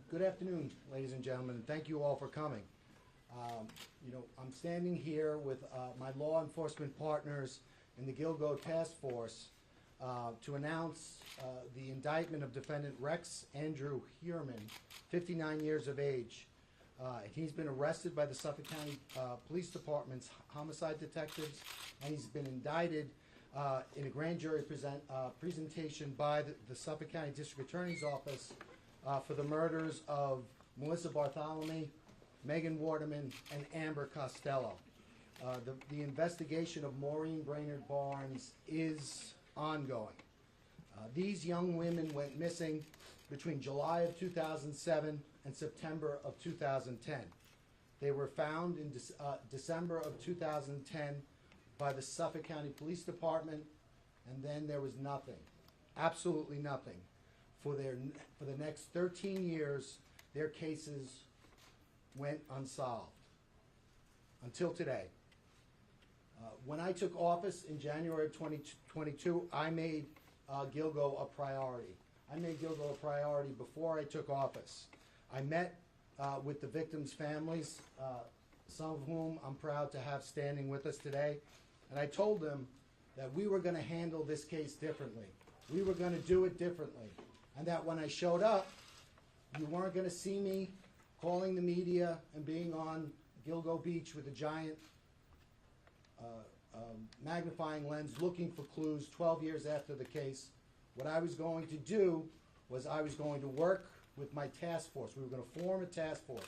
Good afternoon, ladies and gentlemen, and thank you all for coming. I'm standing here with my law enforcement partners in the Gilgo Task Force to announce the indictment of defendant Rex Andrew Heuermann, 59 years of age. He's been arrested by the Suffolk County Police Department's homicide detectives, and he's been indicted in a grand jury presentation by the Suffolk County District Attorney's Office for the murders of Melissa Bartholomew, Megan Waterman, and Amber Costello. The investigation of Maureen Brainerd Barnes is ongoing. These young women went missing between July of 2007 and September of 2010. They were found in December of 2010 by the Suffolk County Police Department, and then there was nothing, absolutely nothing. For the next 13 years, their cases went unsolved until today. When I took office in January of 2022, I made Gilgo a priority. I made Gilgo a priority before I took office. I met with the victims' families, some of whom I'm proud to have standing with us today, and I told them that we were going to handle this case differently. We were going to do it differently, and that when I showed up, you weren't going to see me calling the media and being on Gilgo Beach with a giant magnifying lens looking for clues 12 years after the case. What I was going to do was I was going to work with my task force. We were going to form a task force.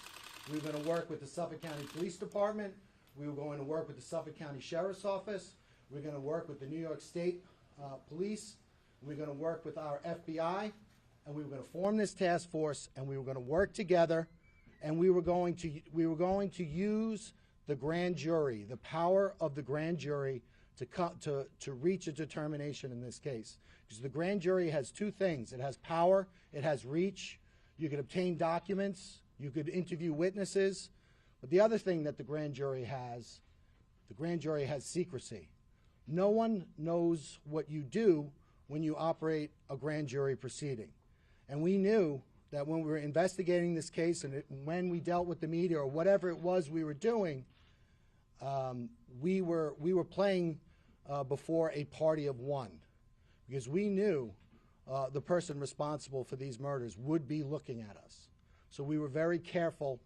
We were going to work with the Suffolk County Police Department. We were going to work with the Suffolk County Sheriff's Office. We were going to work with the New York State Police. We were going to work with our FBI. And we were going to form this task force, and we were going to work together, and we were going to use the grand jury, the power of the grand jury, to reach a determination in this case. Because the grand jury has two things: it has power, it has reach. You could obtain documents, you could interview witnesses, but the other thing that the grand jury has secrecy. No one knows what you do when you operate a grand jury proceeding. And we knew that when we were investigating this case and when we dealt with the media or whatever it was we were doing, we were playing before a party of one, because we knew the person responsible for these murders would be looking at us. So we were very careful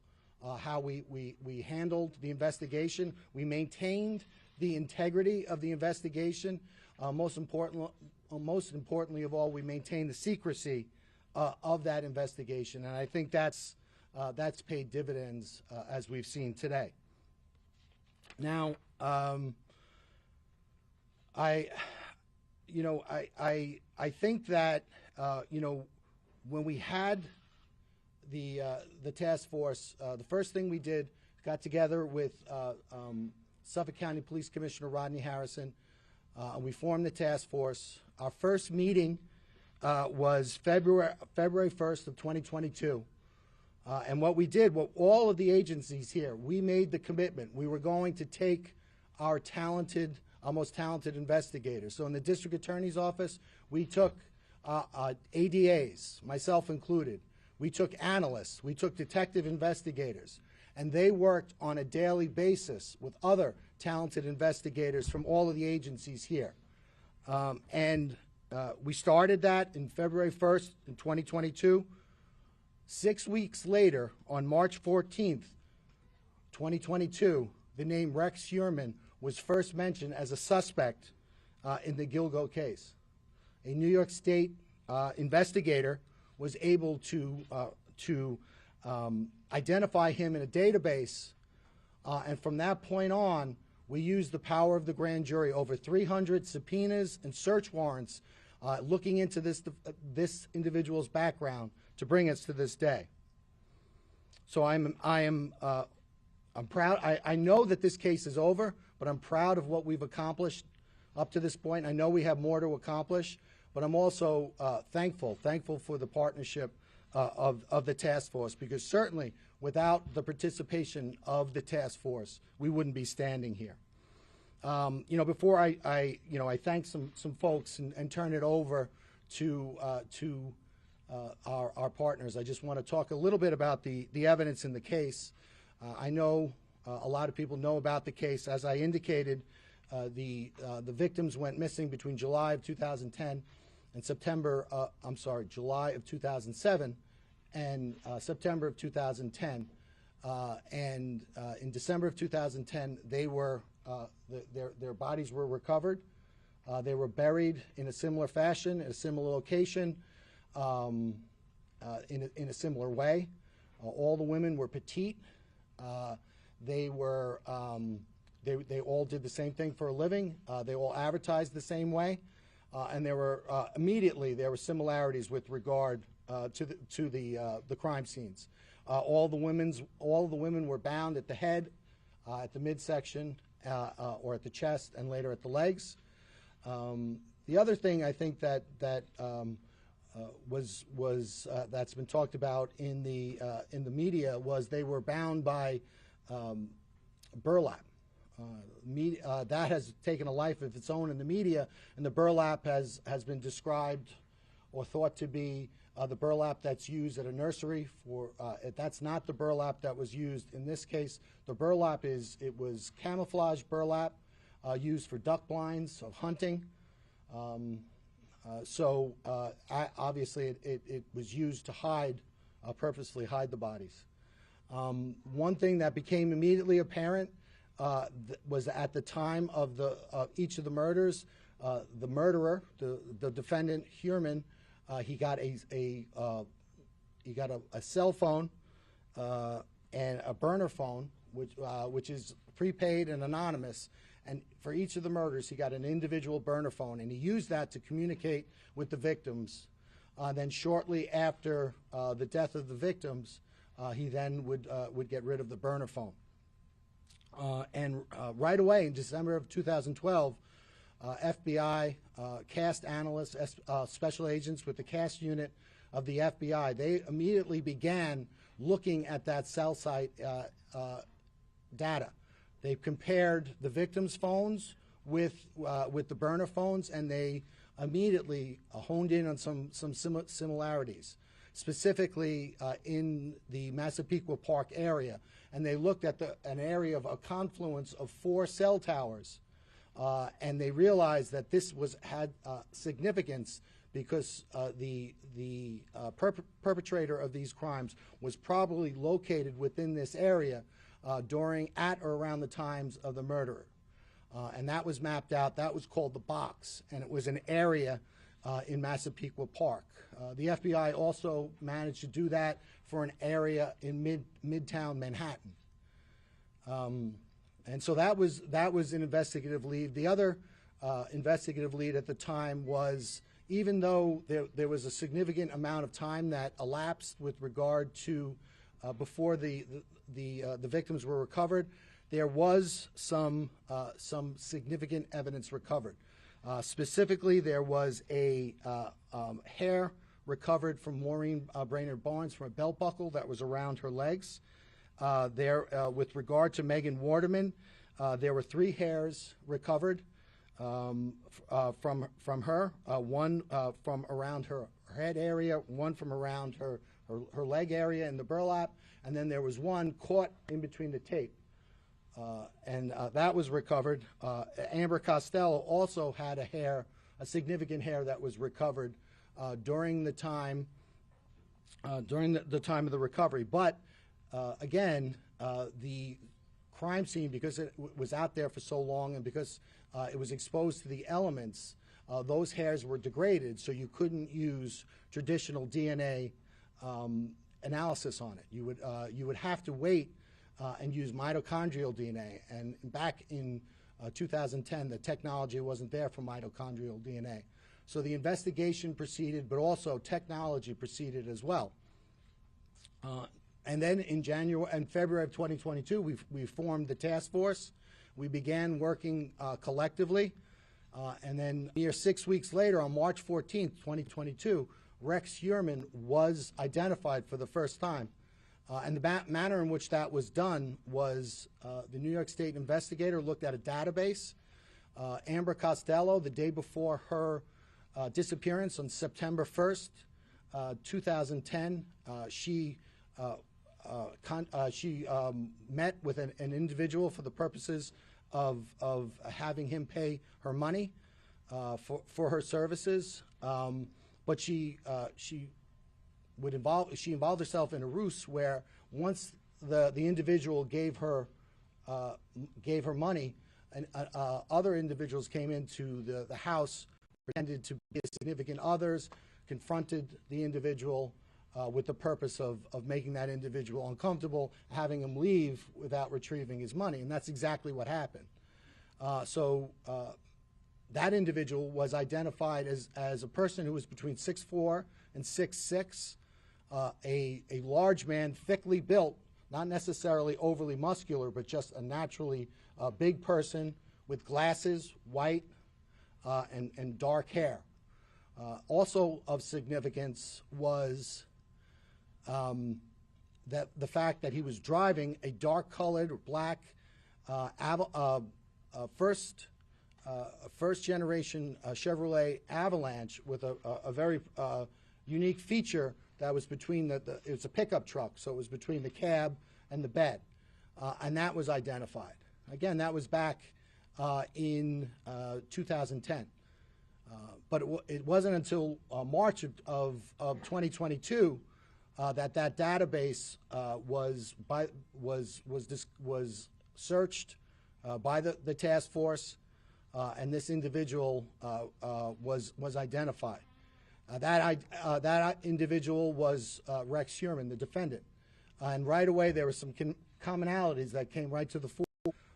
how we handled the investigation. We maintained the integrity of the investigation. Most importantly of all, we maintained the secrecy of that investigation, and I think that's paid dividends as we've seen today. Now, I think that when we had the task force, the first thing we did, got together with Suffolk County Police Commissioner Rodney Harrison, and we formed the task force. Our first meeting was February 1st of 2022. And what we did, all of the agencies here, we made the commitment. We were going to take our most talented investigators. So in the District Attorney's Office, we took ADAs, myself included. We took analysts. We took detective investigators. And they worked on a daily basis with other talented investigators from all of the agencies here. We started that in February 1st in 2022. 6 weeks later, on March 14th, 2022, the name Rex Heuermann was first mentioned as a suspect in the Gilgo case. A New York State investigator was able to identify him in a database, and from that point on, we used the power of the grand jury, over 300 subpoenas and search warrants looking into this individual's background to bring us to this day. So I'm proud. I know that this case is over, but I'm proud of what we've accomplished up to this point. I know we have more to accomplish, but I'm also thankful for the partnership of the task force, because certainly without the participation of the task force, we wouldn't be standing here. Before I thank some folks and turn it over to our partners, I just want to talk a little bit about the evidence in the case. I know a lot of people know about the case. As I indicated, the victims went missing between July of 2010 and July of 2007 and September of 2010. And in December of 2010, they were their bodies were recovered. They were buried in a similar fashion, at a similar location, in a similar way. All the women were petite. They were they all did the same thing for a living. They all advertised the same way, and there were immediately there were similarities with regard to the crime scenes. All the women were bound at the head, at the midsection, or at the chest, and later at the legs. The other thing I think that that's been talked about in the media was they were bound by burlap. That has taken a life of its own in the media, and the burlap has been described or thought to be the burlap that's used at a nursery for. That's not the burlap that was used in this case. The burlap was camouflage burlap used for duck blinds of hunting. Obviously it was used to hide, purposely hide the bodies. One thing that became immediately apparent was at the time of each of the murders, the murderer, the defendant Heuermann, he got a cell phone and a burner phone, which is prepaid and anonymous. And for each of the murders, he got an individual burner phone, and he used that to communicate with the victims. Then shortly after the death of the victims, he then would get rid of the burner phone. And right away in December of 2012, FBI CAST analysts, special agents with the CAST unit of the FBI, they immediately began looking at that cell site data. They compared the victims' phones with the burner phones, and they immediately honed in on some similarities, specifically in the Massapequa Park area. And they looked at an area of a confluence of 4 cell towers, and they realized that this had significance because the perpetrator of these crimes was probably located within this area at or around the times of the murder. And that was mapped out. That was called the box, and it was an area in Massapequa Park. The FBI also managed to do that for an area in Midtown Manhattan. And so that was an investigative lead. The other investigative lead at the time was, even though there was a significant amount of time that elapsed with regard to before the victims were recovered, there was some significant evidence recovered. Specifically, there was a hair recovered from Maureen Brainerd Barnes from a belt buckle that was around her legs. With regard to Megan Waterman, there were 3 hairs recovered from her, one from around her head area, one from around her leg area in the burlap, and then there was one caught in between the tape. And that was recovered. Amber Costello also had a significant hair that was recovered during the time of the recovery. But again, the crime scene, because it was out there for so long and because it was exposed to the elements, those hairs were degraded, so you couldn't use traditional DNA analysis on it. You would have to wait and use mitochondrial DNA. And back in 2010, the technology wasn't there for mitochondrial DNA. So the investigation proceeded, but also technology proceeded as well. And then in February of 2022, we formed the task force. We began working collectively. And then 6 weeks later, on March 14th, 2022, Rex Heuermann was identified for the first time. And the manner in which that was done was the New York State investigator looked at a database. Amber Costello, the day before her disappearance on September 1st, 2010, she met with an individual for the purposes of having him pay her money for her services, but she involved herself in a ruse where once the individual gave her money, and other individuals came into the house, pretended to be significant others, confronted the individual with the purpose of making that individual uncomfortable, having him leave without retrieving his money, and that's exactly what happened. So that individual was identified as a person who was between 6'4" and 6'6", a large man, thickly built, not necessarily overly muscular, but just a naturally big person with glasses, white, and dark hair. Also of significance was that the fact that he was driving a dark-colored black first-generation Chevrolet Avalanche with a very unique feature that was between it was a pickup truck, so it was between the cab and the bed, and that was identified. Again, that was back in 2010. But it wasn't until March of 2022 that database was searched by the task force, and this individual was identified. That individual was Rex Heuermann, the defendant. And right away there were some commonalities that came right to the fore.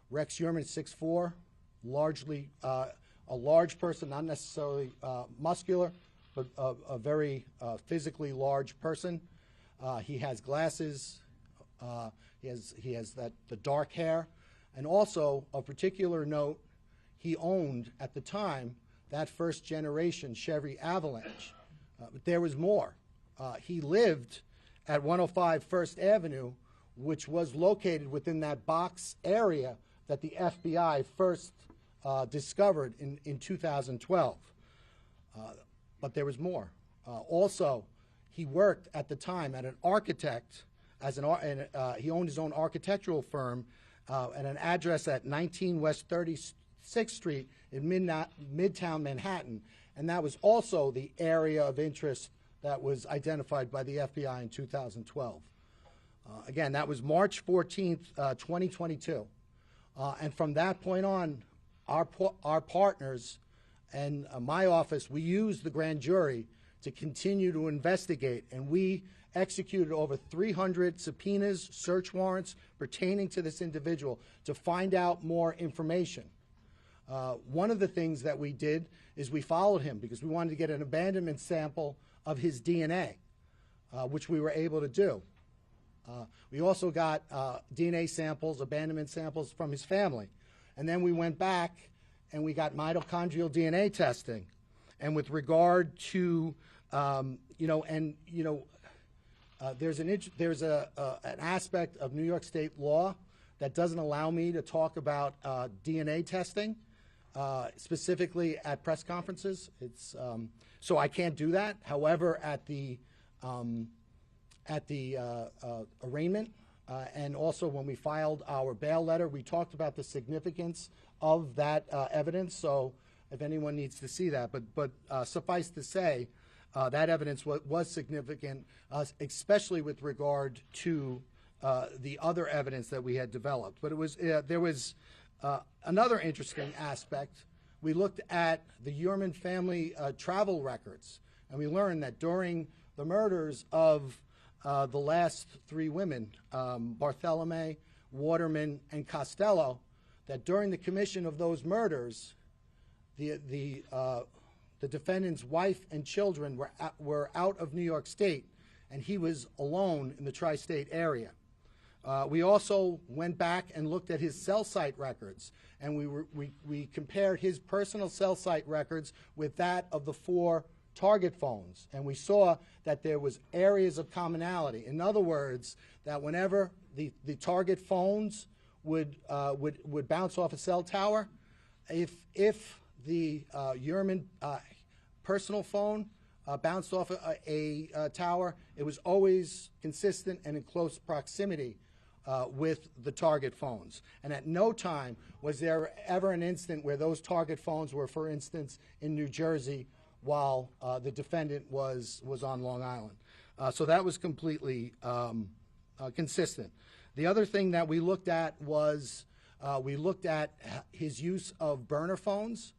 Rex Heuermann, 6'4", largely a large person, not necessarily muscular, but a very physically large person. He has glasses. He has the dark hair, and also of particular note, he owned at the time that first generation Chevy Avalanche. But there was more. He lived at 105 First Avenue, which was located within that box area that the FBI first discovered in 2012. But there was more. Also, he worked at the time at an architect, he owned his own architectural firm at an address at 19 West 36th Street in Midtown Manhattan, and that was also the area of interest that was identified by the FBI in 2012. Again, that was March 14th, 2022. And from that point on, our partners and my office, we used the grand jury to continue to investigate, and we executed over 300 subpoenas, search warrants pertaining to this individual to find out more information. One of the things that we did is we followed him because we wanted to get an abandonment sample of his DNA, which we were able to do. We also got DNA samples, abandonment samples from his family. And then we went back and we got mitochondrial DNA testing. And with regard to, there's an aspect of New York State law that doesn't allow me to talk about DNA testing, specifically at press conferences. So I can't do that. However, at the arraignment and also when we filed our bail letter, we talked about the significance of that evidence. So if anyone needs to see that, but suffice to say, that evidence was significant, especially with regard to the other evidence that we had developed. But it was there was another interesting aspect. We looked at the Heuermann family travel records, and we learned that during the murders of the last three women, Barthelemy, Waterman, and Costello, that during the commission of those murders, the defendant's wife and children were out of New York State, and he was alone in the tri-state area. We also went back and looked at his cell site records, and we compared his personal cell site records with that of the 4 target phones, and we saw that there was areas of commonality. In other words, that whenever the target phones would bounce off a cell tower, if the Heuermann personal phone bounced off a tower, it was always consistent and in close proximity with the target phones. And at no time was there ever an instant where those target phones were, for instance, in New Jersey while the defendant was on Long Island. So that was completely consistent. The other thing that we looked at was we looked at his use of burner phones,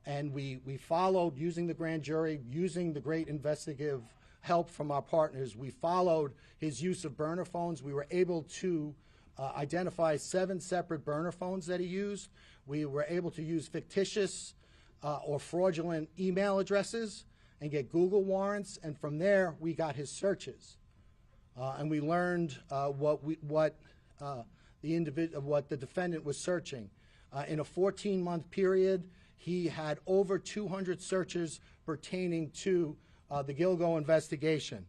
and we followed, using the grand jury, using the great investigative help from our partners, we followed his use of burner phones. We were able to identify 7 separate burner phones that he used. We were able to use fictitious or fraudulent email addresses and get Google warrants, and from there we got his searches. And we learned what the defendant was searching. In a 14-month period, he had over 200 searches pertaining to the Gilgo investigation.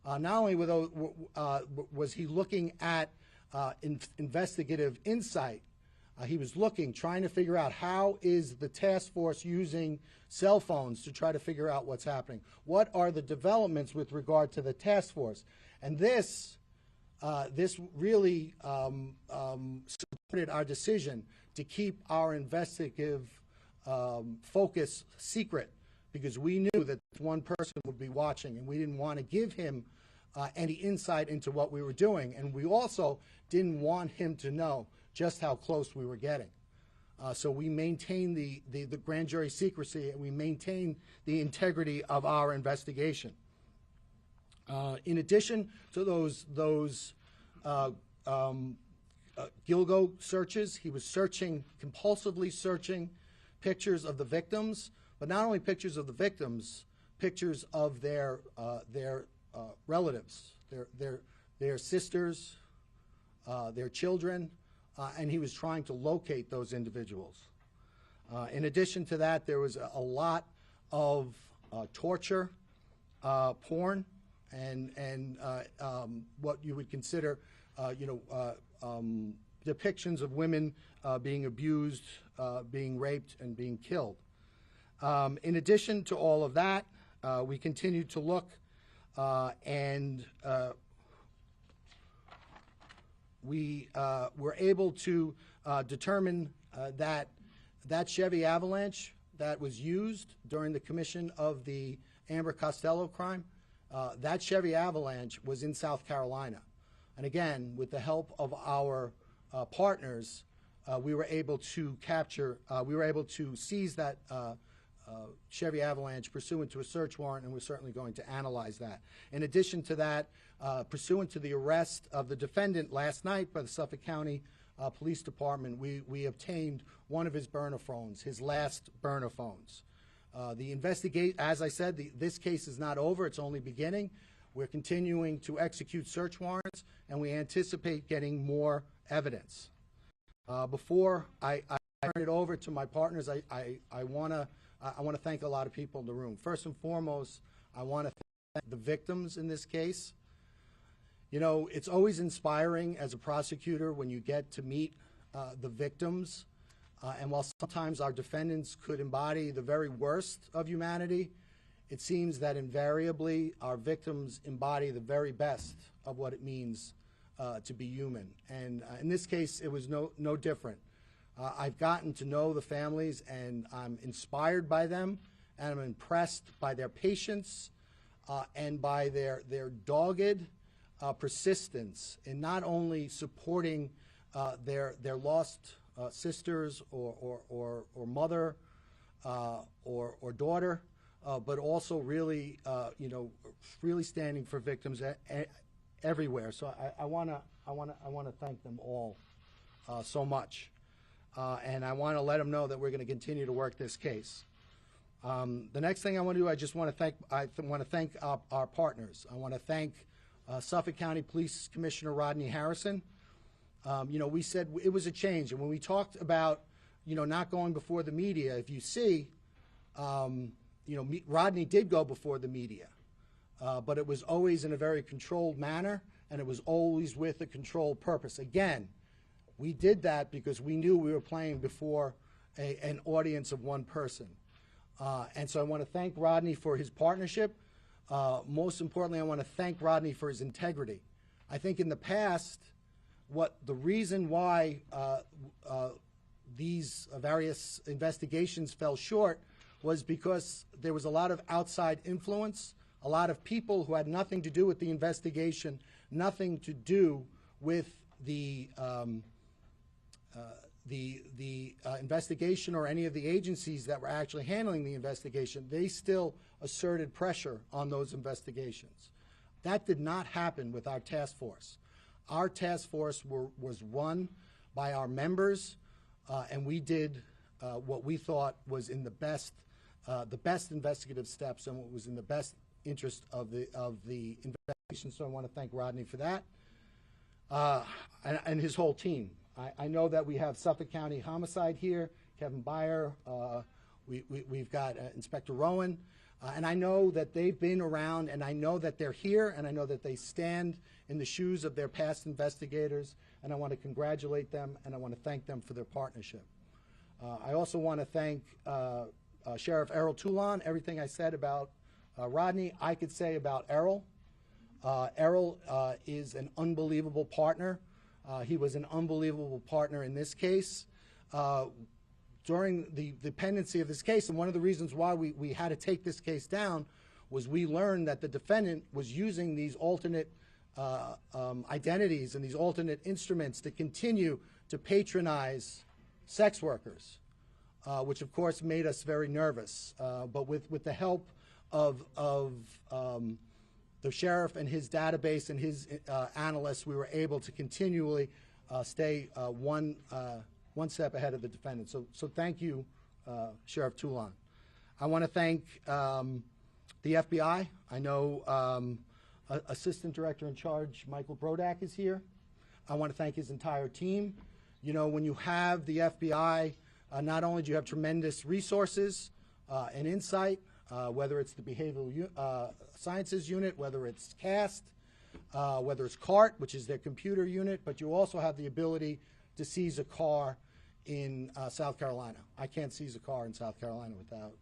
Not only was he looking at investigative insight, he was trying to figure out how is the task force using cell phones to try to figure out what's happening. What are the developments with regard to the task force? And this really supported our decision to keep our investigative focus secret, because we knew that one person would be watching, and we didn't want to give him any insight into what we were doing, and we also didn't want him to know just how close we were getting. So we maintained the grand jury secrecy, and we maintained the integrity of our investigation. In addition to those Gilgo searches, he was compulsively searching pictures of the victims, but not only pictures of the victims, pictures of their relatives, their sisters, their children, and he was trying to locate those individuals. In addition to that, there was a lot of torture, porn, and what you would consider, depictions of women being abused, being raped, and being killed. In addition to all of that, we continued to look, and we were able to determine that Chevy Avalanche that was used during the commission of the Amber Costello crime, that Chevy Avalanche was in South Carolina. And again, with the help of our partners, we were able to seize that Chevy Avalanche pursuant to a search warrant, and we're certainly going to analyze that. In addition to that, pursuant to the arrest of the defendant last night by the Suffolk County Police Department, we obtained one of his burner phones, his last burner phones. As I said, this case is not over, it's only beginning. We're continuing to execute search warrants, and we anticipate getting more evidence. Before I turn it over to my partners, I want to thank a lot of people in the room. First and foremost, I want to thank the victims in this case. You know, it's always inspiring as a prosecutor when you get to meet the victims. And while sometimes our defendants could embody the very worst of humanity, it seems that invariably our victims embody the very best of what it means to be human. And in this case, it was no different. I've gotten to know the families, and I'm inspired by them, and I'm impressed by their patience and by their dogged persistence in not only supporting their lost sisters or mother or daughter, but also really, really standing for victims everywhere. So I want to thank them all so much, and I want to let them know that we're going to continue to work this case. The next thing I want to do, I want to thank our partners. I want to thank Suffolk County Police Commissioner Rodney Harrison. We said it was a change, and when we talked about, not going before the media, if you see, Rodney did go before the media, but it was always in a very controlled manner, and it was always with a controlled purpose. Again, we did that because we knew we were playing before an audience of one person. And so I want to thank Rodney for his partnership. Most importantly, I want to thank Rodney for his integrity. I think in the past, the reason why these various investigations fell short was because there was a lot of outside influence, a lot of people who had nothing to do with the investigation, nothing to do with the investigation or any of the agencies that were actually handling the investigation. They still asserted pressure on those investigations. That did not happen with our task force. Our task force was run by our members, and we did what we thought was in the best investigative steps and what was in the best interest of the investigation. So I want to thank Rodney for that, and his whole team. I know that we have Suffolk County Homicide here, Kevin Byer. We've got Inspector Rowan. And I know that they've been around, and I know that they're here, and I know that they stand in the shoes of their past investigators, and I want to congratulate them, and I want to thank them for their partnership. I also want to thank Sheriff Errol Toulon. Everything I said about Rodney, I could say about Errol. Errol is an unbelievable partner. He was an unbelievable partner in this case. During the pendency of this case, and one of the reasons why we had to take this case down was we learned that the defendant was using these alternate identities and these alternate instruments to continue to patronize sex workers, which of course made us very nervous. But with the help of the sheriff and his database and his analysts, we were able to continually stay one step ahead of the defendant. So thank you, Sheriff Toulon. I want to thank the FBI. I know Assistant Director in Charge Michael Brodak is here. I want to thank his entire team. You know, when you have the FBI, not only do you have tremendous resources and insight, whether it's the Behavioral Sciences Unit, whether it's CAST, whether it's CART, which is their computer unit, but you also have the ability to seize a car in South Carolina. I can't seize a car in South Carolina without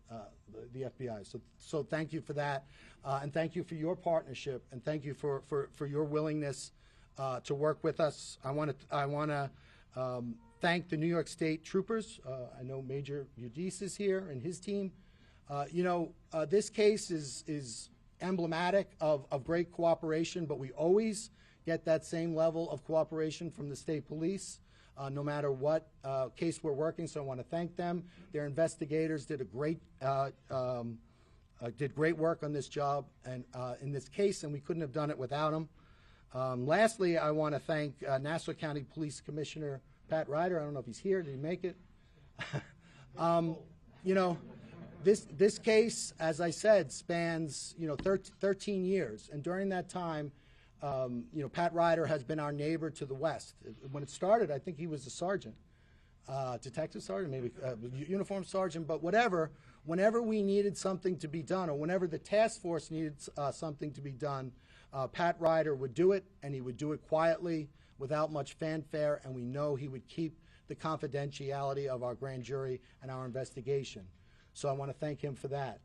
the FBI. So thank you for that, and thank you for your partnership, and thank you for your willingness to work with us. I want to thank the New York State troopers. I know Major Udis is here and his team. You know, this case is emblematic of great cooperation, but we always get that same level of cooperation from the state police, no matter what case we're working. So I want to thank them. Their investigators did great work on this job and in this case, and we couldn't have done it without them. Lastly, I want to thank Nassau County Police Commissioner Pat Ryder. I don't know if he's here. Did he make it? You know, this case, as I said, spans 13 years, and during that time, Pat Ryder has been our neighbor to the west. When it started, I think he was a sergeant, detective sergeant, maybe uniform sergeant, but whatever. Whenever we needed something to be done, or whenever the task force needed something to be done, Pat Ryder would do it, and he would do it quietly, without much fanfare, and we know he would keep the confidentiality of our grand jury and our investigation. So I want to thank him for that.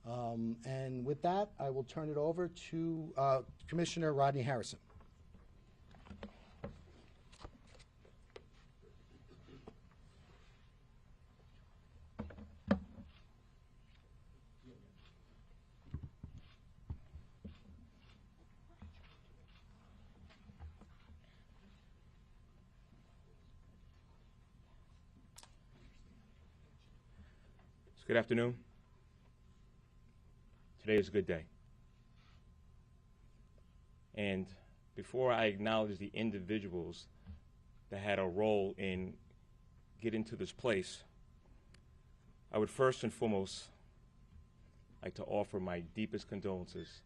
And with that, I will turn it over to Commissioner Rodney Harrison. Good afternoon. Today is a good day. And before I acknowledge the individuals that had a role in getting to this place, I would first and foremost like to offer my deepest condolences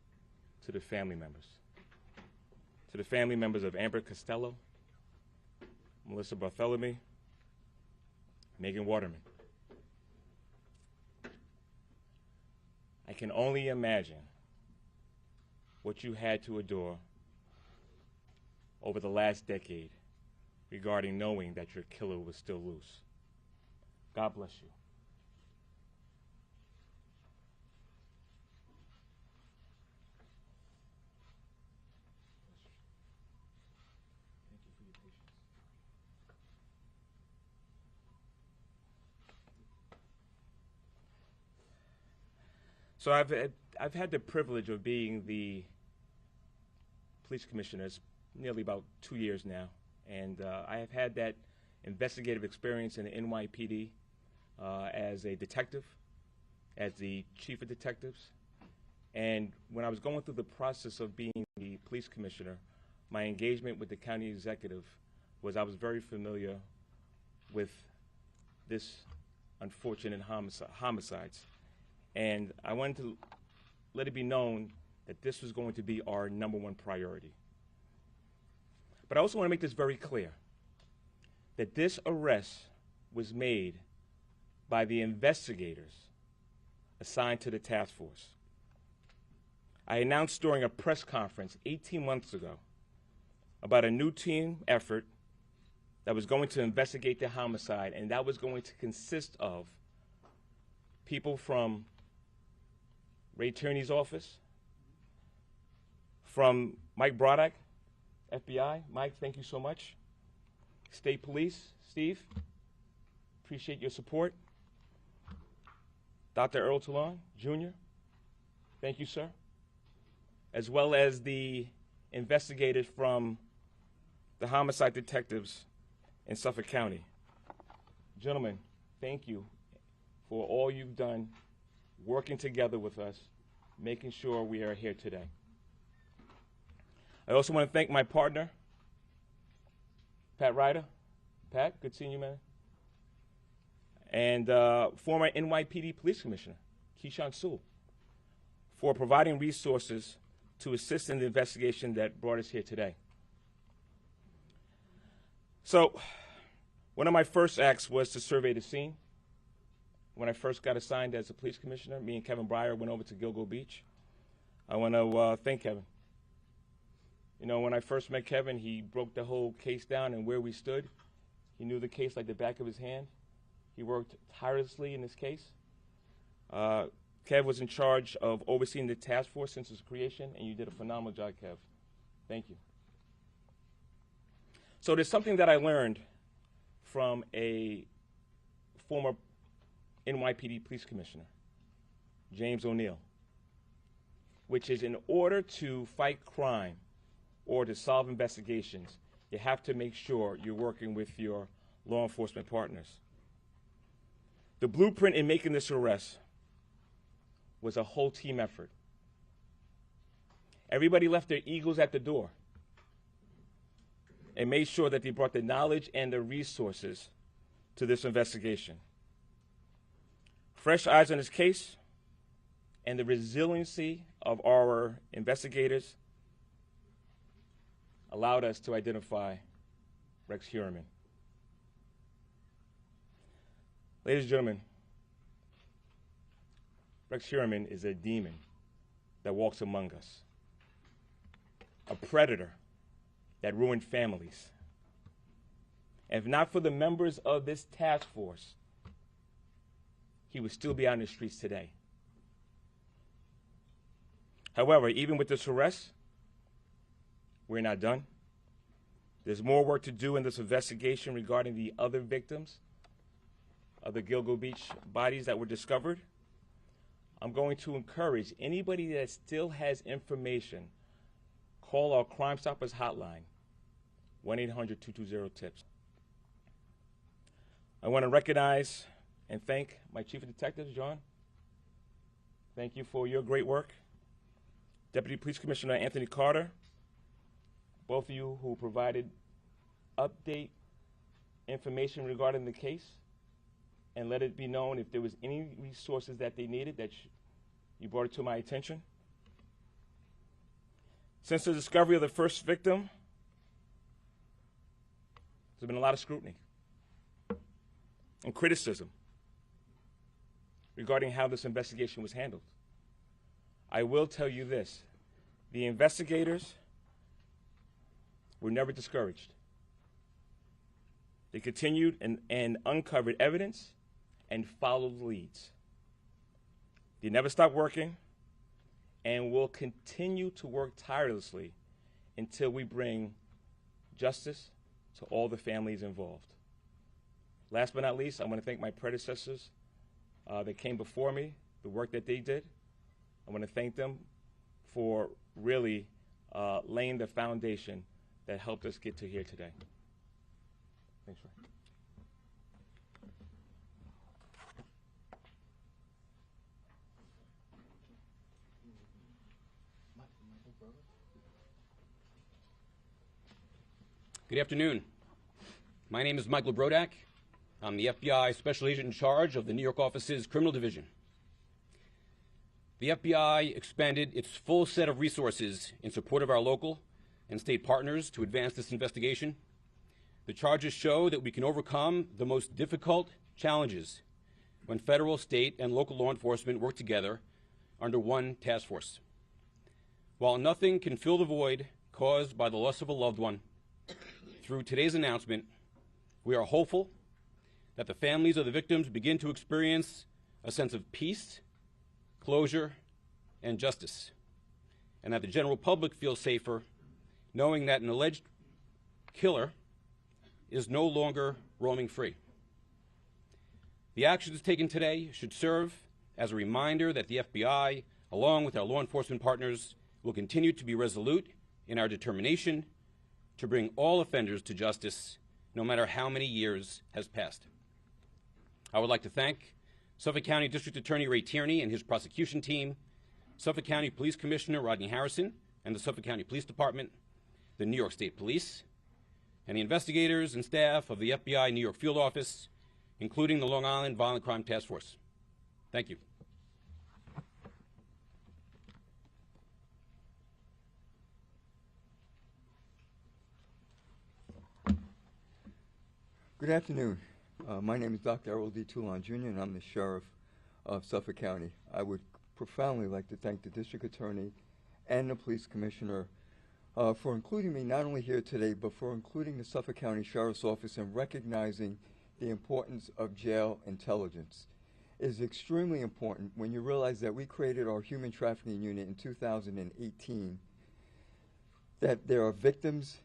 to the family members. To the family members of Amber Costello, Melissa Bartholomew, Megan Waterman. I can only imagine what you had to endure over the last decade regarding knowing that your killer was still loose. God bless you. So I've had the privilege of being the police commissioner nearly about 2 years now, and I have had that investigative experience in the NYPD as a detective, as the chief of detectives, and when I was going through the process of being the police commissioner, my engagement with the county executive was I was very familiar with this unfortunate homicides. And I wanted to let it be known that this was going to be our #1 priority. But I also want to make this very clear, that this arrest was made by the investigators assigned to the task force. I announced during a press conference 18 months ago about a new team effort that was going to investigate the homicide, and that was going to consist of people from Ray Tierney's office, from Mike Broddock, FBI. Mike, thank you so much. State Police, Steve, appreciate your support. Dr. Earl Talon, Jr., thank you, sir. As well as the investigators from the homicide detectives in Suffolk County. Gentlemen, thank you for all you've done, working together with us, making sure we are here today. I also want to thank my partner, Pat Ryder. Pat, good seeing you, man. And former NYPD Police Commissioner, Keyshawn Sewell, for providing resources to assist in the investigation that brought us here today. So, one of my first acts was to survey the scene. When I first got assigned as a police commissioner, me and Kevin Breyer went over to Gilgo Beach. I want to thank Kevin. You know, when I first met Kevin, he broke the whole case down and where we stood. He knew the case like the back of his hand. He worked tirelessly in this case. Kev was in charge of overseeing the task force since its creation, and you did a phenomenal job, Kev. Thank you. So there's something that I learned from a former NYPD police commissioner, James O'Neill, which is in order to fight crime or to solve investigations, you have to make sure you're working with your law enforcement partners. The blueprint in making this arrest was a whole team effort. Everybody left their egos at the door and made sure that they brought the knowledge and the resources to this investigation. Fresh eyes on this case and the resiliency of our investigators allowed us to identify Rex Heuermann. Ladies and gentlemen, Rex Heuermann is a demon that walks among us, a predator that ruined families. And if not for the members of this task force, he would still be out in the streets today. However, even with this arrest, we're not done. There's more work to do in this investigation regarding the other victims of the Gilgo Beach bodies that were discovered. I'm going to encourage anybody that still has information, call our Crime Stoppers hotline, 1-800-220-TIPS. I want to recognize and thank my Chief of Detectives, John. Thank you for your great work. Deputy Police Commissioner Anthony Carter, both of you who provided update information regarding the case and let it be known if there was any resources that they needed that you brought it to my attention. Since the discovery of the first victim, there's been a lot of scrutiny and criticism regarding how this investigation was handled. I will tell you this, the investigators were never discouraged. They continued and uncovered evidence and followed leads. They never stopped working and will continue to work tirelessly until we bring justice to all the families involved. Last but not least, I want to thank my predecessors that came before me, the work that they did. I want to thank them for really laying the foundation that helped us get to here today. Thanks, Ray. Good afternoon. My name is Michael Brodak. I'm the FBI Special Agent in charge of the New York office's Criminal Division. The FBI expended its full set of resources in support of our local and state partners to advance this investigation. The charges show that we can overcome the most difficult challenges when federal, state, and local law enforcement work together under one task force. While nothing can fill the void caused by the loss of a loved one, through today's announcement, we are hopeful that the families of the victims begin to experience a sense of peace, closure, and justice, and that the general public feels safer knowing that an alleged killer is no longer roaming free. The actions taken today should serve as a reminder that the FBI, along with our law enforcement partners, will continue to be resolute in our determination to bring all offenders to justice, no matter how many years has passed. I would like to thank Suffolk County District Attorney Ray Tierney and his prosecution team, Suffolk County Police Commissioner Rodney Harrison and the Suffolk County Police Department, the New York State Police, and the investigators and staff of the FBI New York Field Office, including the Long Island Violent Crime Task Force. Thank you. Good afternoon. My name is Dr. Errol D. Toulon, Jr., and I'm the Sheriff of Suffolk County. I would profoundly like to thank the District Attorney and the Police Commissioner for including me not only here today, but for including the Suffolk County Sheriff's Office and recognizing the importance of jail intelligence. It is extremely important when you realize that we created our human trafficking unit in 2018, that there are victims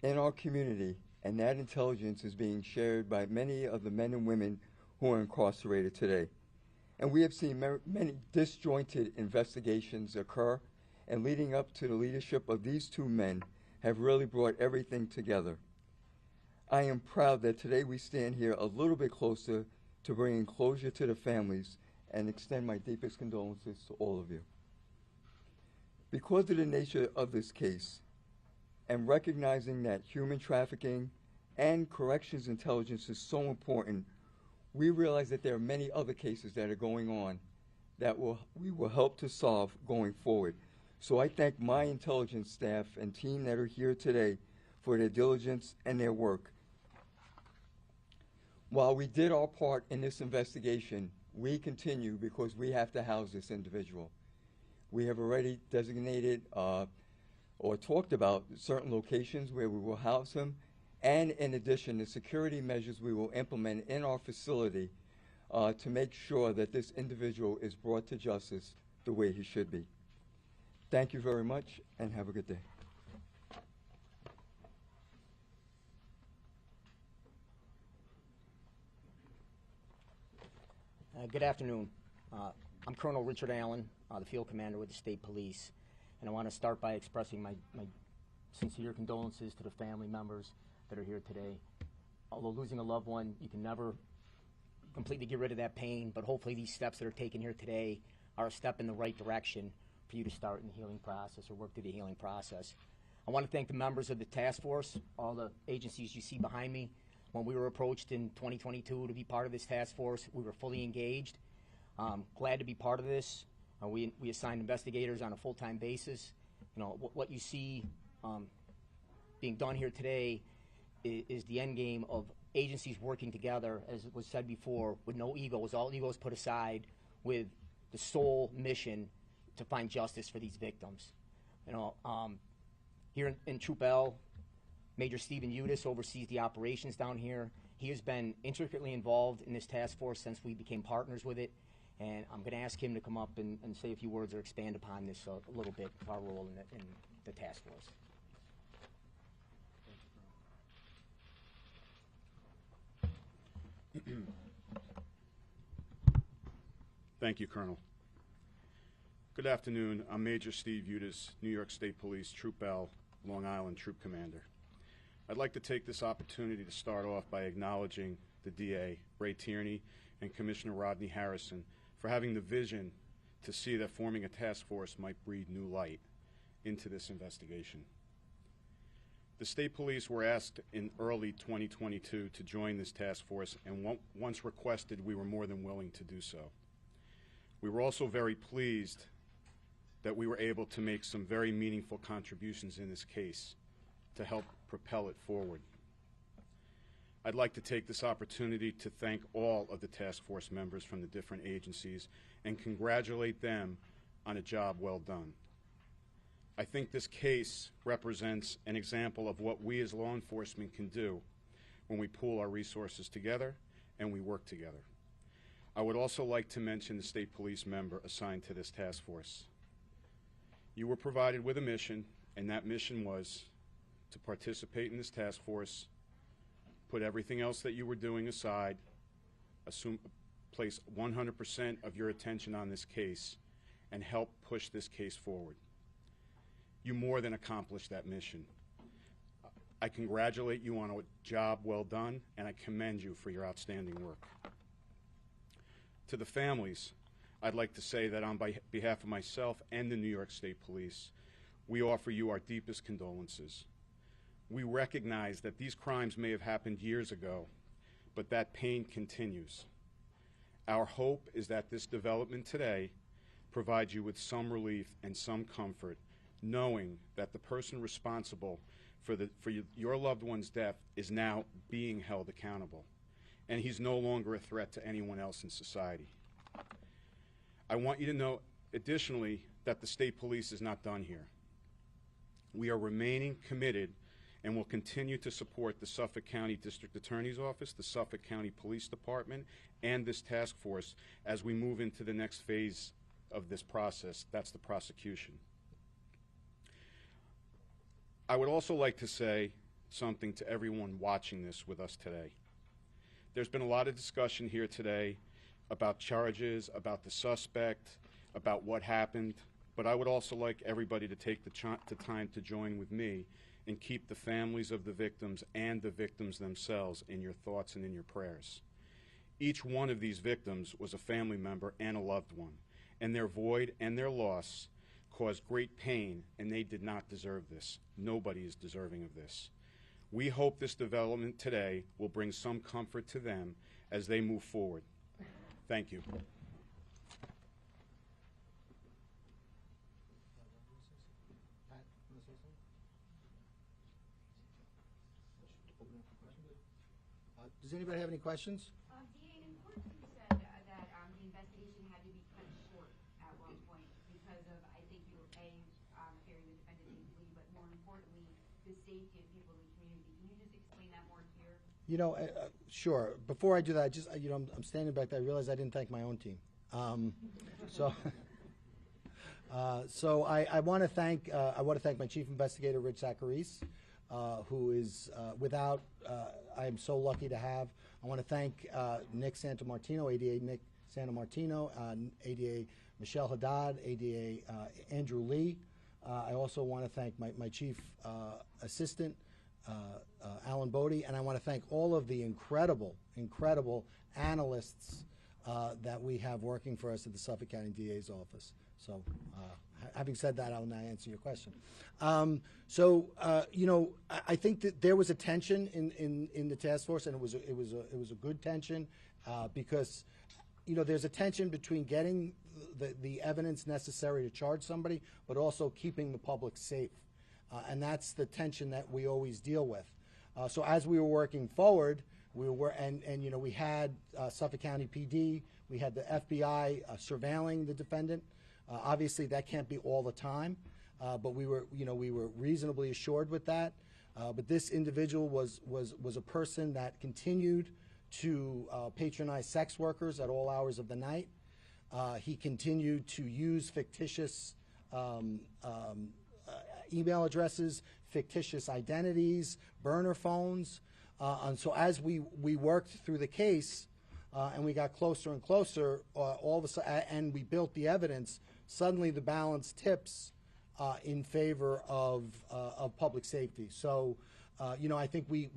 in our community, and that intelligence is being shared by many of the men and women who are incarcerated today. And we have seen many disjointed investigations occur, and leading up to the leadership of these two men have really brought everything together. I am proud that today we stand here a little bit closer to bringing closure to the families and extend my deepest condolences to all of you. Because of the nature of this case, and recognizing that human trafficking and corrections intelligence is so important, we realize that there are many other cases that are going on that we will help to solve going forward. So I thank my intelligence staff and team that are here today for their diligence and their work. While we did our part in this investigation, we continue because we have to house this individual. We have already designated or talked about certain locations where we will house him, and in addition, the security measures we will implement in our facility to make sure that this individual is brought to justice the way he should be. Thank you very much, and have a good day. Good afternoon. I'm Colonel Richard Allen, the field commander with the State Police, and I want to start by expressing my sincere condolences to the family members that are here today. Although losing a loved one, you can never completely get rid of that pain, but hopefully these steps that are taken here today are a step in the right direction for you to start in the healing process or work through the healing process. I want to thank the members of the task force, all the agencies you see behind me. When we were approached in 2022 to be part of this task force, we were fully engaged. Glad to be part of this. We assigned investigators on a full-time basis. You know, what you see being done here today is the end game of agencies working together, as was said before, with no egos, all egos put aside, with the sole mission to find justice for these victims. You know, here in Troop L, Major Stephen Udis oversees the operations down here. He has been intricately involved in this task force since we became partners with it, and I'm going to ask him to come up and say a few words or expand upon this a little bit, our role in the task force. Thank you, Colonel. Good afternoon. I'm Major Steve Udis, New York State Police, Troop L, Long Island Troop Commander. I'd like to take this opportunity to start off by acknowledging the DA, Ray Tierney, and Commissioner Rodney Harrison for having the vision to see that forming a task force might breathe new light into this investigation. The state police were asked in early 2022 to join this task force, and once requested, we were more than willing to do so. We were also very pleased that we were able to make some very meaningful contributions in this case to help propel it forward. I'd like to take this opportunity to thank all of the task force members from the different agencies and congratulate them on a job well done. I think this case represents an example of what we as law enforcement can do when we pool our resources together and we work together. I would also like to mention the state police member assigned to this task force. You were provided with a mission, and that mission was to participate in this task force, put everything else that you were doing aside, place 100% of your attention on this case, and help push this case forward. You more than accomplished that mission. I congratulate you on a job well done, and I commend you for your outstanding work. To the families, I'd like to say that on behalf of myself and the New York State Police, we offer you our deepest condolences. We recognize that these crimes may have happened years ago, but that pain continues. Our hope is that this development today provides you with some relief and some comfort, knowing that the person responsible for your loved one's death is now being held accountable, and he's no longer a threat to anyone else in society. I want you to know, additionally, that the state police is not done here. We are remaining committed and will continue to support the Suffolk County District Attorney's Office, the Suffolk County Police Department, and this task force as we move into the next phase of this process. That's the prosecution. I would also like to say something to everyone watching this with us today. There's been a lot of discussion here today about charges, about the suspect, about what happened, but I would also like everybody to take the time to join with me and keep the families of the victims and the victims themselves in your thoughts and in your prayers. Each one of these victims was a family member and a loved one, and their void and their loss caused great pain, and they did not deserve this. Nobody is deserving of this. We hope this development today will bring some comfort to them as they move forward. Thank you. Does anybody have any questions? DA, in court you said that the investigation had to be cut short at one point because of, I think you were fearing the defendant to flee, but more importantly, the safety of people in the community. Can you just explain that more here? You know, sure. Before I do that, I'm standing back there. I realize I didn't thank my own team. So I want to thank my chief investigator, Rich Zacharis, who is I am so lucky to have. I want to thank Nick Santamartino, ADA Nick Santamartino, ADA Michelle Haddad, ADA Andrew Lee. I also want to thank my chief assistant, Alan Bodie, and I want to thank all of the incredible analysts that we have working for us at the Suffolk County DA's office. So having said that, I'll now answer your question. You know, I think that there was a tension in the task force, and it was a good tension because, you know, there's a tension between getting the evidence necessary to charge somebody, but also keeping the public safe, and that's the tension that we always deal with. So as we were working forward, and you know, we had Suffolk County PD, we had the FBI surveilling the defendant. Obviously, that can't be all the time, but we were reasonably assured with that. But this individual was a person that continued to patronize sex workers at all hours of the night. He continued to use fictitious email addresses, fictitious identities, burner phones. And so as we worked through the case and we got closer and closer, all of a sudden, and we built the evidence, suddenly the balance tips in favor of public safety. So, I think we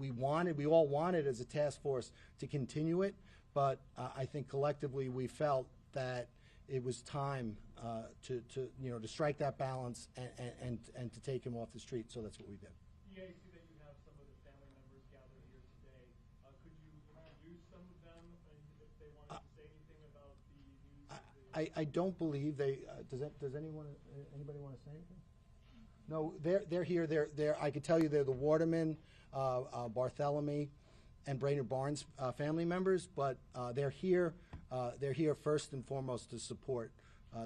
all wanted as a task force to continue it, but I think collectively we felt that it was time to strike that balance and to take him off the street. So that's what we did. Yeah, I see that you have some of the family members gathered here today. Could you introduce some of them, and if they wanted to say anything about the news? I don't believe they. Does anybody want to say anything? No, they're here. They're. I could tell you they're the Waterman, Barthélemy, and Brainerd Barnes family members, but they're here. They're here first and foremost to support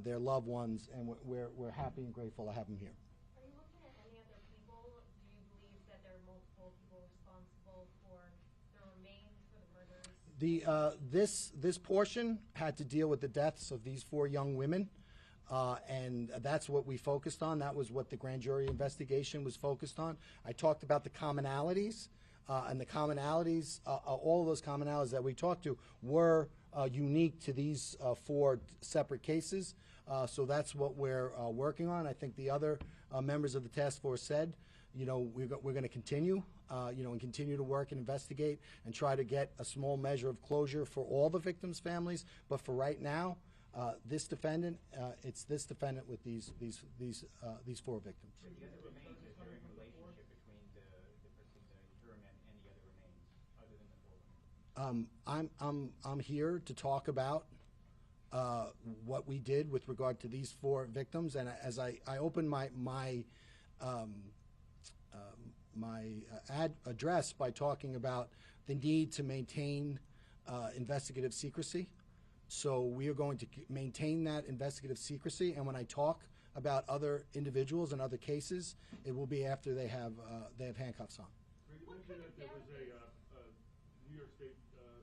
their loved ones, and we're happy and grateful to have them here. Are you looking at any other people? Do you believe that there are multiple people responsible for the remains for the murders? This portion had to deal with the deaths of these 4 young women, and that's what we focused on. That was what the grand jury investigation was focused on. I talked about the commonalities, and the commonalities, all of those commonalities that we talked to were unique to these 4 separate cases. So that's what we're working on. I think the other members of the task force said, we're going to continue, and continue to work and investigate and try to get a small measure of closure for all the victims' families. But for right now, this defendant, it's this defendant with these 4 victims. So the other remains, is there a relationship between the interim and the other remains, other than the 4 women? I'm here to talk about what we did with regard to these 4 victims, and as I open my address by talking about the need to maintain investigative secrecy. So we are going to maintain that investigative secrecy, and when I talk about other individuals and other cases, it will be after they have handcuffs on. You mentioned that there was a New York State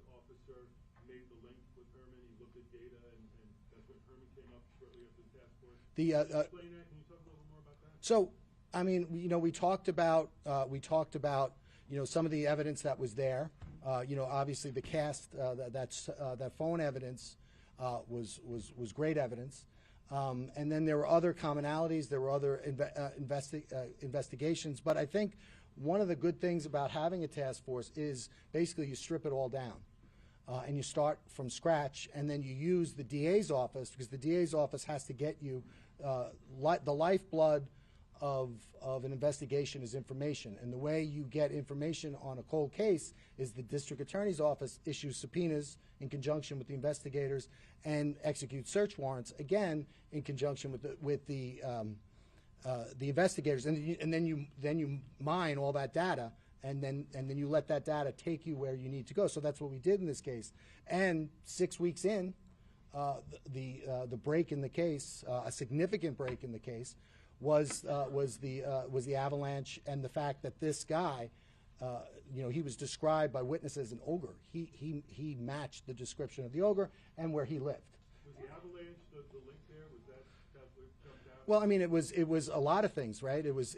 officer made the link with Herman. He looked at data, and that's when Herman came up shortly after the task force. Can you explain that? Can you talk a little more about that? So, I mean, we talked about some of the evidence that was there. Obviously the cast, that phone evidence was great evidence. And then there were other commonalities, there were other investigations. But I think one of the good things about having a task force is basically you strip it all down. And you start from scratch, and then you use the DA's office, because the DA's office has to get you the lifeblood of an investigation is information, and the way you get information on a cold case is the district attorney's office issues subpoenas in conjunction with the investigators and execute search warrants, again in conjunction with the investigators, and then you mine all that data, and then you let that data take you where you need to go. So that's what we did in this case. And 6 weeks in, the break in the case, a significant break in the case, was the avalanche and the fact that this guy, he was described by witnesses as an ogre. He matched the description of the ogre and where he lived. Was the avalanche the link there? Was that what jumped out? Well, I mean, it was a lot of things, right? It was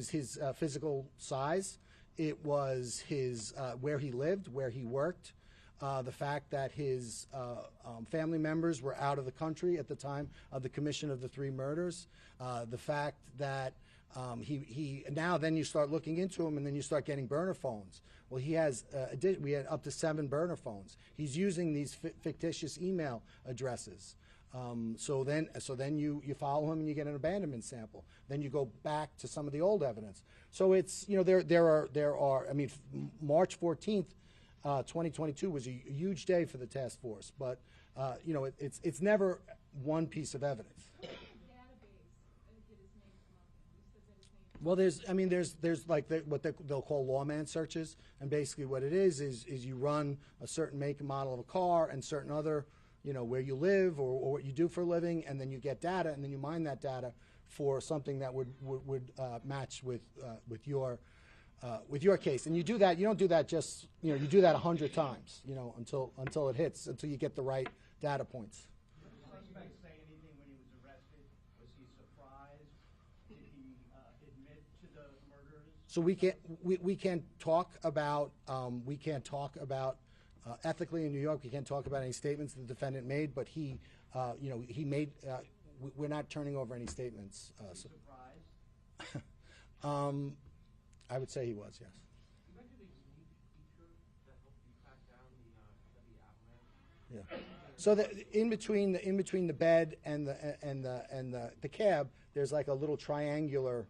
his physical size. It was his where he lived, where he worked. The fact that his family members were out of the country at the time of the commission of the 3 murders. The fact that now then you start looking into him, and then you start getting burner phones. Well, we had up to 7 burner phones. He's using these fictitious email addresses. So then you follow him and you get an abandonment sample. Then you go back to some of the old evidence. So it's there are I mean, March 14th. 2022 was a huge day for the task force, but it's never one piece of evidence. Well, there's like what they'll call lawman searches, and basically what it is you run a certain make and model of a car and certain other, where you live or what you do for a living, and then you get data, and then you mine that data for something that would match with your case. And you do that. You don't do that just you do that 100 times, until it hits, until you get the right data points. Did the suspect say anything when he was arrested? Was he surprised? Did he admit to the murders? So we can't talk about ethically in New York. We can't talk about any statements the defendant made, but he made we're not turning over any statements. Surprised? I would say he was, yes. You mentioned a unique feature that helped you track down the avalanche. Yeah. So in between the bed and the cab, there's like a little triangular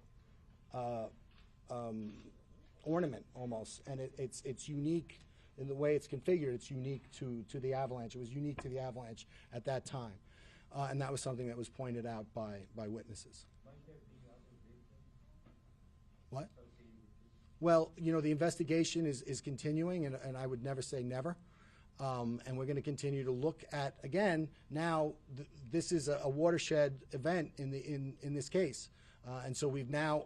ornament almost, and it's unique in the way it's configured. It's unique to the avalanche. It was unique to the avalanche at that time, and that was something that was pointed out by witnesses. Might there be other victims What? associated with this? Well, the investigation is continuing, and I would never say never. And we're going to continue to look at, again, now this is a watershed event in this case. And so we've now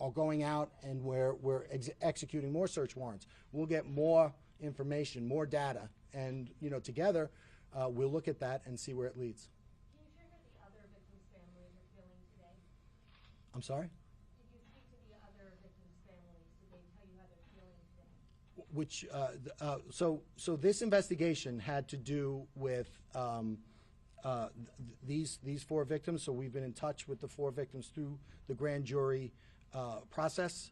are going out and we're executing more search warrants. We'll get more information, more data, and together we'll look at that and see where it leads. Can you share how the other victims' families are feeling today? I'm sorry? Did you speak to the other victims' families? Did they tell you how they're feeling today? Which so this investigation had to do with these 4 victims. So we've been in touch with the 4 victims through the grand jury process.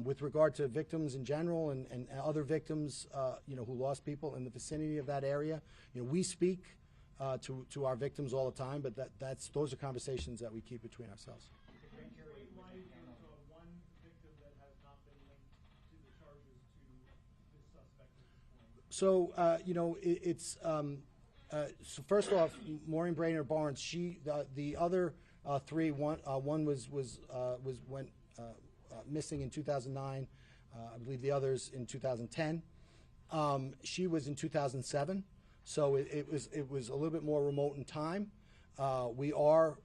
With regard to victims in general and other victims, who lost people in the vicinity of that area, we speak to our victims all the time. But those are conversations that we keep between ourselves. Why is there one victim that has not been linked to the charges to this suspect at this point? So it's so first off, Maureen Brainerd Barnes. The other 3. One went missing in 2009. I believe the others in 2010. She was in 2007. So it was a little bit more remote in time. We are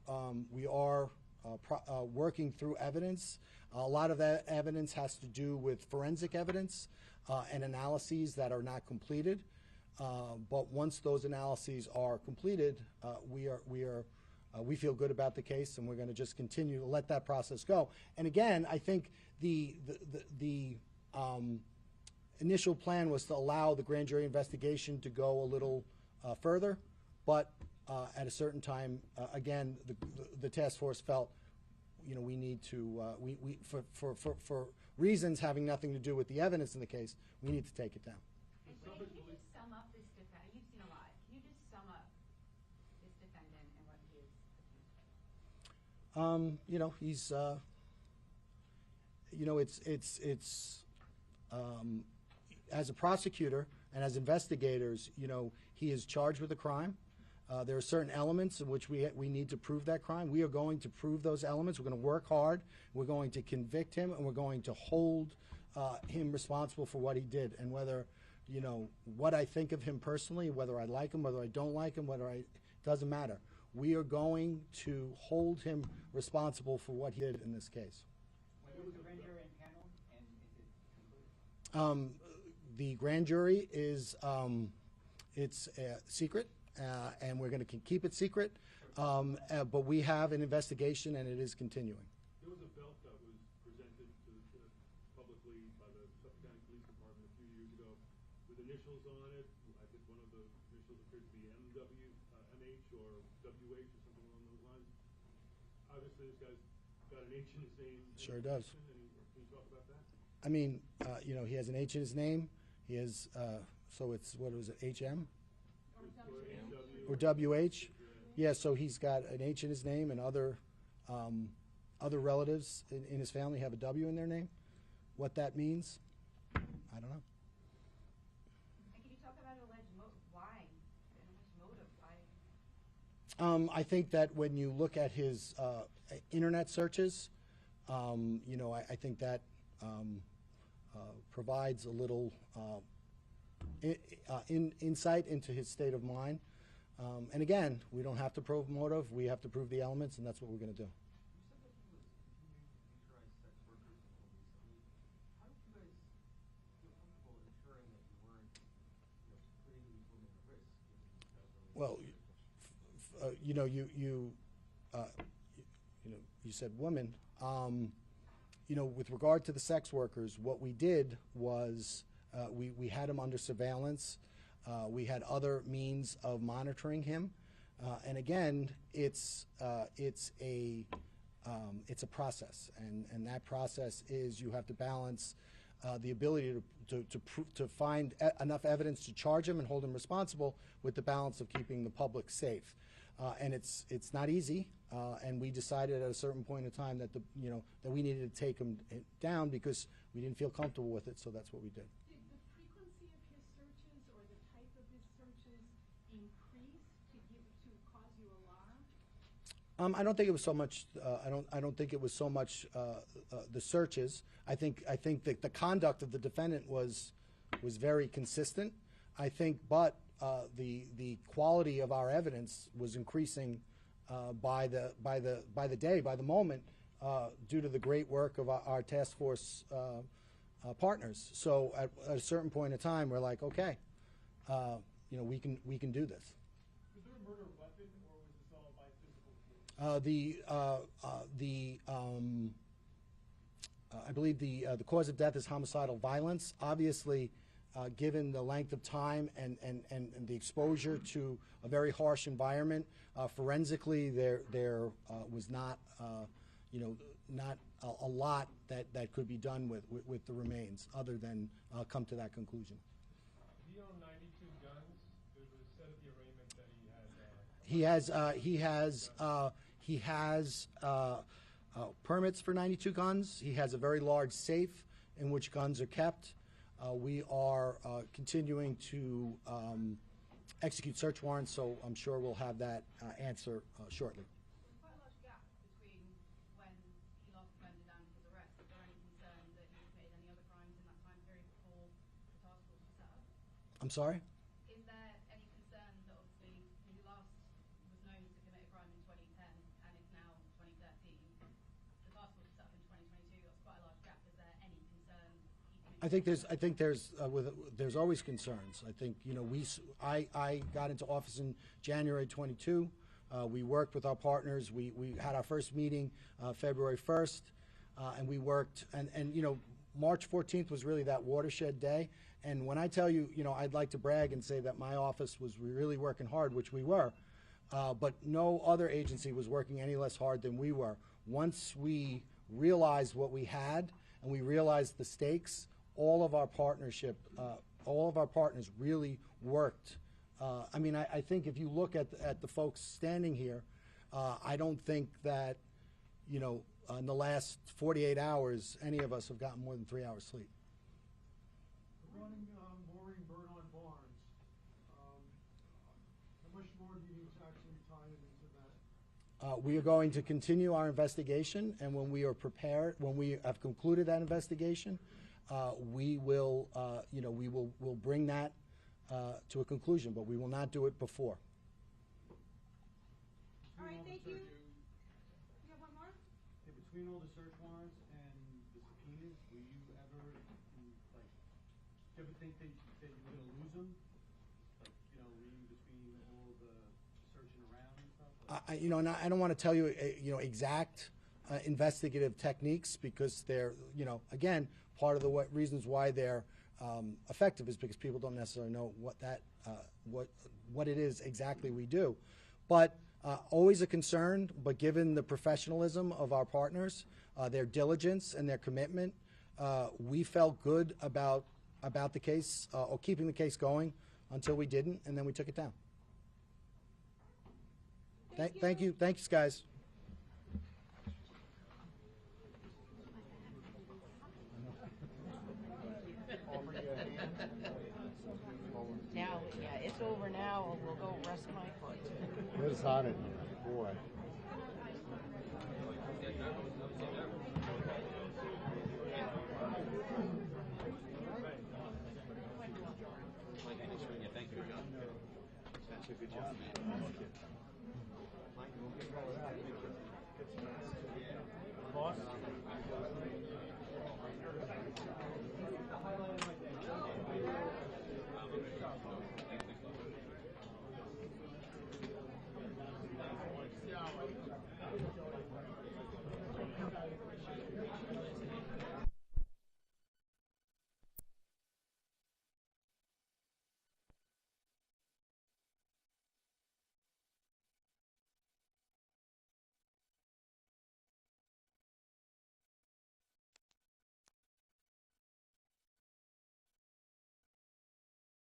working through evidence. A lot of that evidence has to do with forensic evidence and analyses that are not completed. But once those analyses are completed, we feel good about the case, and we're going to just continue to let that process go. And again, I think the initial plan was to allow the grand jury investigation to go a little further, but at a certain time, again, the task force felt, we need to, for reasons having nothing to do with the evidence in the case, we need to take it down. And can you just sum up this defendant? You've seen a lot. Can you just sum up this defendant and what he is? He's, it's as a prosecutor and as investigators, he is charged with a crime. There are certain elements in which we need to prove that crime. We are going to prove those elements. We're going to work hard. We're going to convict him, and we're going to hold him responsible for what he did. And whether, what I think of him personally, whether I like him, whether I don't like him, doesn't matter. We are going to hold him responsible for what he did in this case. When was the grand jury in panel, and is it concluded? The grand jury is it's secret, and we're going to keep it secret. But we have an investigation, and it is continuing. There was a belt that was presented publicly by the Suffolk County Police Department a few years ago with initials on it. I think one of the initials appeared to be MH or WH or something along those lines. Obviously, this guy's got an H in his name. Sure does. Can you talk about that? I mean, he has an H in his name. He has, so it's, what was it, HM? Or WH? Yeah, so he's got an H in his name, and other relatives in his family have a W in their name. What that means, I don't know. And can you talk about alleged why? Alleged motive? Why? I think that when you look at his internet searches, I think that provides a little insight into his state of mind. And again, we don't have to prove motive. We have to prove the elements, and that's what we're going to do. You said that he was continuing to neutralize sex workers and police. I mean, how did you guys feel comfortable ensuring that you weren't, putting these women at risk? Well, you said women. With regard to the sex workers, what we did was we had him under surveillance. We had other means of monitoring him. And again, it's a process, and that process is you have to balance the ability to find enough evidence to charge him and hold him responsible with the balance of keeping the public safe. And it's not easy, and we decided at a certain point in time that that we needed to take him down because we didn't feel comfortable with it, so that's what we did. Did the frequency of his searches or the type of his searches increase to cause you alarm? I don't think it was so much. I don't think it was so much the searches. I think that the conduct of the defendant was very consistent. I think, but the quality of our evidence was increasing by the moment, due to the great work of our task force partners. So at a certain point in time, we're like, okay, we can do this. Was there a murder weapon, or was this all by physical force? I believe the cause of death is homicidal violence. Obviously, given the length of time and the exposure to a very harsh environment, forensically there was not not a lot that could be done with the remains, other than come to that conclusion. He owned 92 guns. It was said at the arraignment that He has permits for 92 guns. He has a very large safe in which guns are kept. We are continuing to execute search warrants, so I'm sure we'll have that answer shortly. There's quite a large gap between when he last defended and his arrest. Is there any concern that he committed any other crimes in that time period before the task force was set up? I'm sorry? Is there any concern that obviously he last was known to commit a crime in 2010 and it's now 2013? The task force was set up in 2022. That's quite a large gap. Is there any concern? I think there's always concerns. I think I got into office in January 22. We worked with our partners. We had our first meeting February 1st, and we worked. And March 14th was really that watershed day. And when I tell you, I'd like to brag and say that my office was really working hard, which we were, but no other agency was working any less hard than we were. Once we realized what we had and we realized the stakes, all of our partners really worked. I think if you look at the folks standing here, I don't think that, in the last 48 hours, any of us have gotten more than 3 hours sleep. Running mooring burn-on barns. How much more do you need to actually tie it into that? We are going to continue our investigation, and when we are prepared, when we have concluded that investigation, we will, we'll bring that to a conclusion, but we will not do it before. All right, thank you. You have one more? Okay, between all the search warrants and the subpoenas, were you ever, do you ever think that you were going to lose them? Reading between all the searching around and stuff? I don't want to tell you, exact investigative techniques, because they're, again, part of the reasons why they're effective is because people don't necessarily know what it is exactly we do. But always a concern, but given the professionalism of our partners, their diligence and their commitment, we felt good about the case, or keeping the case going until we didn't, and then we took it down. Thank you. Thanks, guys. Now, yeah, it's over now. We'll go rest my foot. It's hot in here, boy. Thank you. That's a good job. Boss?